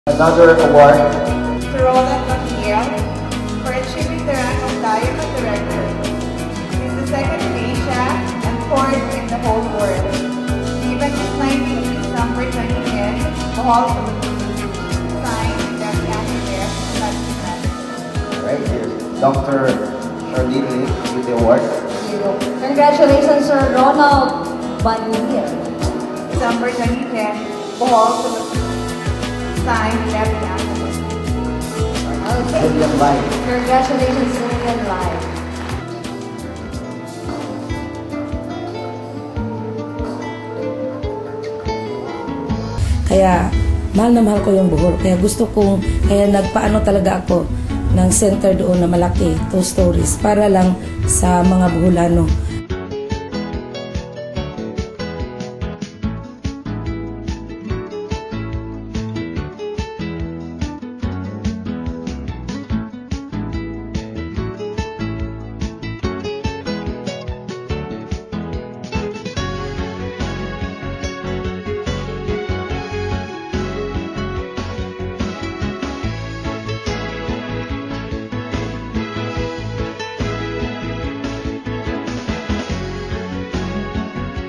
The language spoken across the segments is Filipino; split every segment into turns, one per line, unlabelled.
Another award
to Roland McNeil for achieving the rank of Diamond Director. He is the second in Asia and fourth in the whole world. The event is 19th December 2010, Bohol, Philippines. Signed, Debbie Angeles,
right here. Dr. Charlene Lee with the award.
Congratulations, Sir Ronald Banir.
December 2010, Bohol, Philippines. Signed, Debbie Angeles.
Okay.
Julian Light.
Congratulations, Julian Live.
Kaya mahal na mahal ko yung Bohol. Kaya gusto kong, kaya nagpaano talaga ako ng center doon na malaki, 2 stories, para lang sa mga Boholano.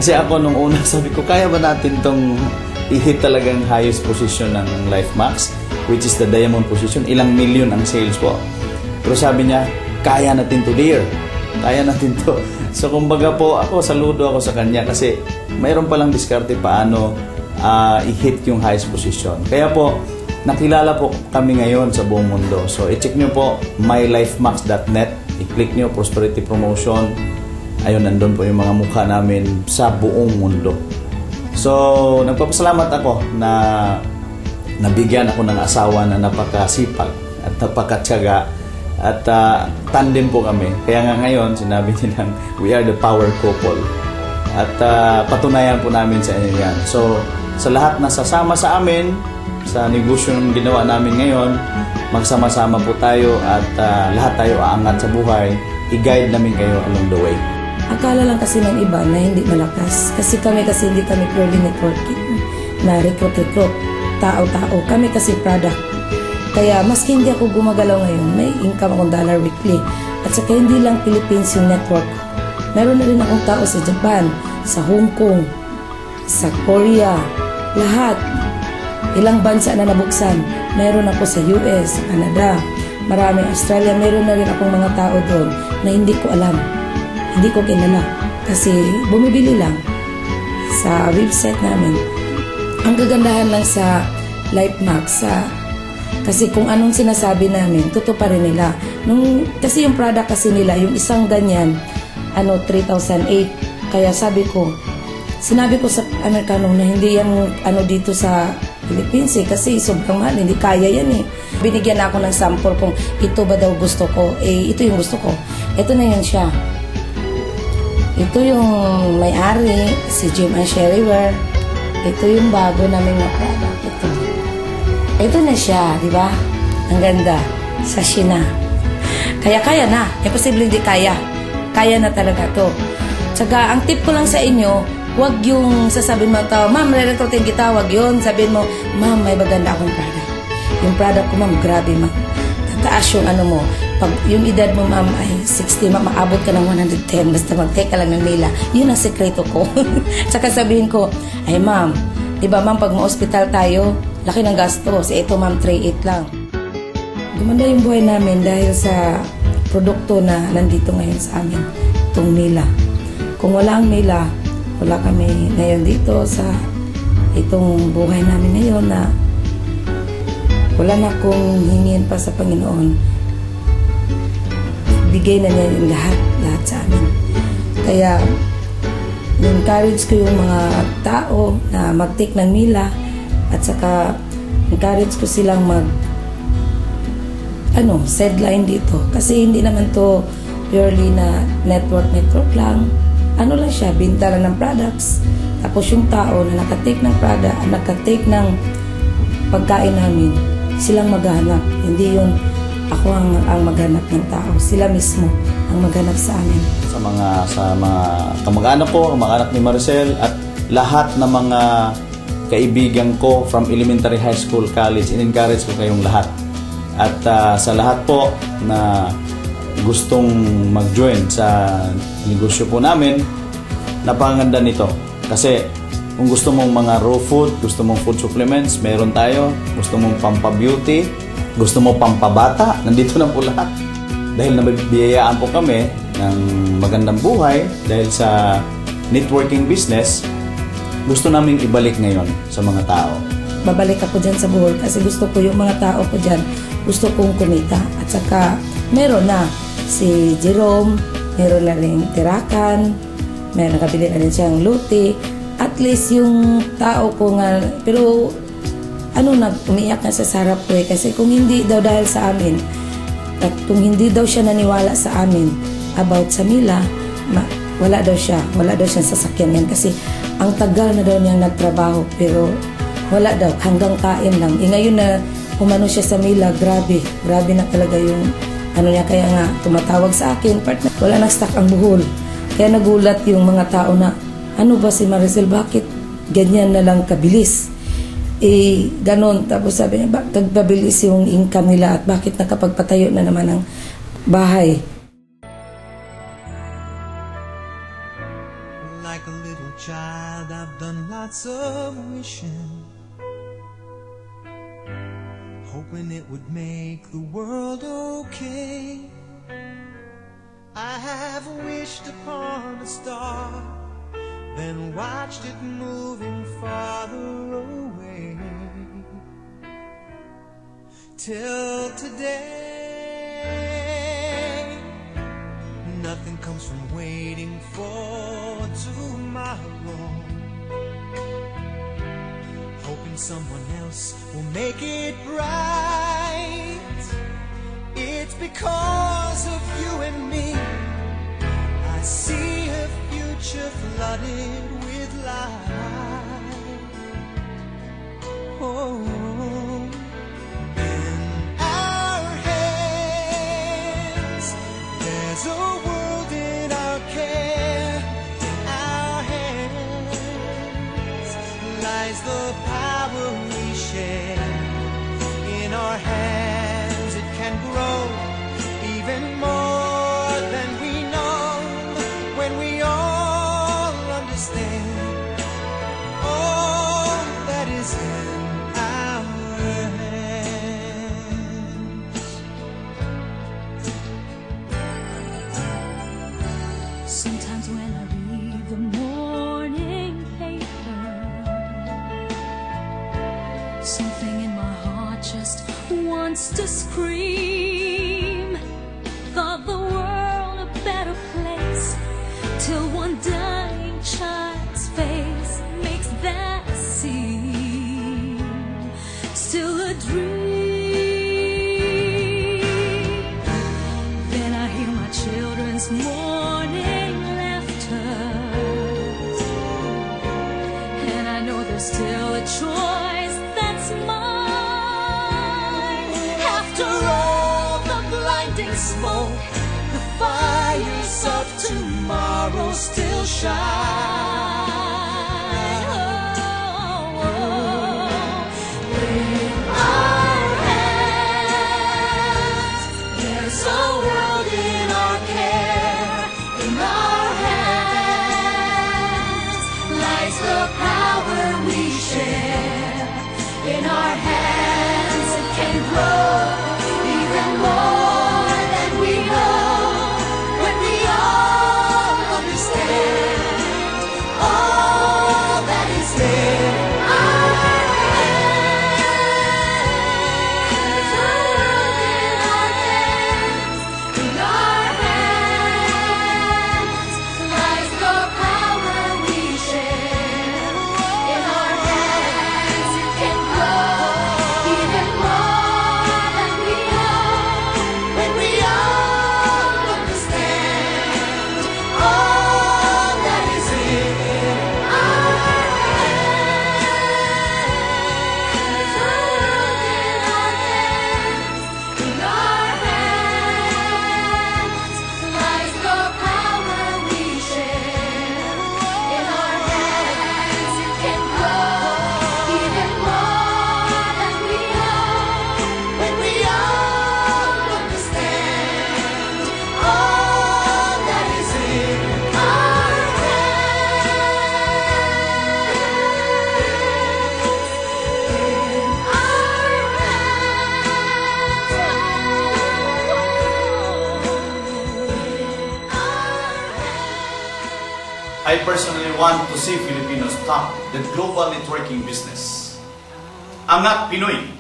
Kasi ako nung una sabi ko, kaya ba natin tong i-hit talagang highest position ng LifeMax, which is the diamond position, ilang million ang sales po. Pero sabi niya, kaya natin to dear. Kaya natin to. So kumbaga po, ako saludo ako sa kanya kasi mayroon palang diskarte paano i-hit yung highest position. Kaya po, nakilala po kami ngayon sa buong mundo. So i-check nyo po mylifemax.net, i-click nyo Prosperity Promotion. Ayun, nandun po yung mga mukha namin sa buong mundo. So, nagpapasalamat ako na nabigyan ako ng asawa na napakasipag at napakatyaga at tandem po kami. Kaya nga ngayon, sinabi nilang we are the power couple. At patunayan po namin sa inyo yan. So, sa lahat na sasama sa amin, sa negosyo ng ginawa namin ngayon, magsama-sama po tayo at lahat tayo aangat sa buhay. I-guide namin kayo along the way.
Akala lang kasi ng iba na hindi malakas. Kasi hindi kami purely networking na recruit, tao-tao. Kami kasi product. Kaya maski hindi ako gumagalaw ngayon, may income akong dollar weekly. At saka hindi lang Philippines yung network. Meron na rin akong tao sa Japan, sa Hong Kong, sa Korea, lahat. Ilang bansa na nabuksan. Meron ako sa US, Canada, marami Australia. Meron na rin akong mga tao doon na hindi ko alam. Hindi ko kilala kasi bumibili lang sa website namin. Ang gagandahan lang sa LifeMax, kasi kung anong sinasabi namin, totoo pa rin nila. Kasi yung product kasi nila, yung isang ganyan, 3,008. Kaya sinabi ko sa Amerikano na hindi yan dito sa Philippines kasi sobrang mahal, hindi kaya yan eh. Binigyan ako ng sample kung ito ba daw gusto ko. Ito yung gusto ko. Ito na yan siya. Ito yung may-ari, si Jim and Sherry Ware. Ito yung bago namin na product. Ito na siya, di ba? Ang ganda. Sashi na. Kaya na. Imposible hindi kaya. Kaya na talaga to. Tsaka, ang tip ko lang sa inyo, wag yung sasabihin mo, ma'am, re-recruiting kita, wag yun. Sabihin mo, ma'am, may maganda akong product. Yung product ko, ma'am, grabe, ma'am. Tataas yung mo. Pag yung edad mo, ma'am, ay 60, ma'am, maabot ka ng 110, basta mag-take ka lang ng nila. Yun ang sekreto ko. Tsaka sabihin ko, ay ma'am, di ba ma'am, pag ma-hospital tayo, laki ng gastos. Ito ma'am, 3.8 lang. Gumanda yung buhay namin dahil sa produkto na nandito ngayon sa amin, itong Mila. Kung wala ang Mila, wala kami ngayon dito sa itong buhay namin ngayon na wala na akong hingin pa sa Panginoon. Bigay na niya yung lahat sa amin. Kaya, encourage ko yung mga tao na mag-take ng Mila at saka encourage ko silang sideline dito. Kasi hindi naman to purely na network lang. Lang siya, binta lang ng products. Tapos yung tao na nakatake ng product, nakatake ng pagkain namin, silang maghanap. Hindi yun ako ang maghanap ng tao. Sila mismo ang maghanap sa amin.
Sa mga kamag-anak ko, kamag-anak ni Maricel at lahat ng mga kaibigan ko from elementary, high school, college. In-encourage ko kayong lahat. At sa lahat po na gustong mag-join sa negosyo po namin, napakaganda nito. Kasi kung gusto mong mga raw food, gusto mong food supplements, meron tayo. Gusto mong pampa-beauty, gusto mong pampabata, nandito na po lahat. Dahil nabibiyayaan po kami ng magandang buhay dahil sa networking business, gusto naming ibalik ngayon sa mga tao.
Babalik ako dyan sa Bohol kasi gusto ko yung mga tao ko dyan, gusto kong kumita. At saka meron na si Jerome, meron na rin tirakan, meron nakabili na rin siyang luti. At least yung tao ko nga, pero umiyak na sa sarap ko kasi kung hindi daw dahil sa amin, at kung hindi daw siya naniwala sa amin about sa Mila, wala daw siyang sasakyan yan kasi ang tagal na daw niyang nagtrabaho pero wala daw, hanggang kain lang. Ngayon na umano siya sa Mila, grabe na talaga yung niya, kaya nga tumatawag sa akin, partner, wala nag-stock ang Bohol. Kaya nagulat yung mga tao na, ano ba si Maricel, bakit ganyan na lang kabilis? Ganon. Tapos sabi niya, nagpabilis yung income nila at bakit nakapagpatayo na naman ng bahay?
Like a little child, I've done lots of wishing, hoping it would make the world okay. I have wished upon a star, then watched it moving farther away, till today. Nothing comes from waiting for tomorrow, hoping someone else will make it right. It's because of you and me I see a future flooded with light. Oh, in our hands there's a world in our care. In our hands lies the power we share. In our hands it can grow even more than we know when we all understand all that is in our hands.
Sometimes when I read the morning paper, something in my heart just wants to scream. Thought the world a better place till one dying child's face makes that seem still a dream. Then I hear my children's morning laughter, and I know there's still a choice that's mine. After all the blinding smoke, the fires of tomorrow still shine. In our hands, there's a world in our care. In our hands lies the power we share. In our hands it can grow even more than we know when we all understand all
I personally want to see Filipinos top the global networking business. I'm not Pinoy.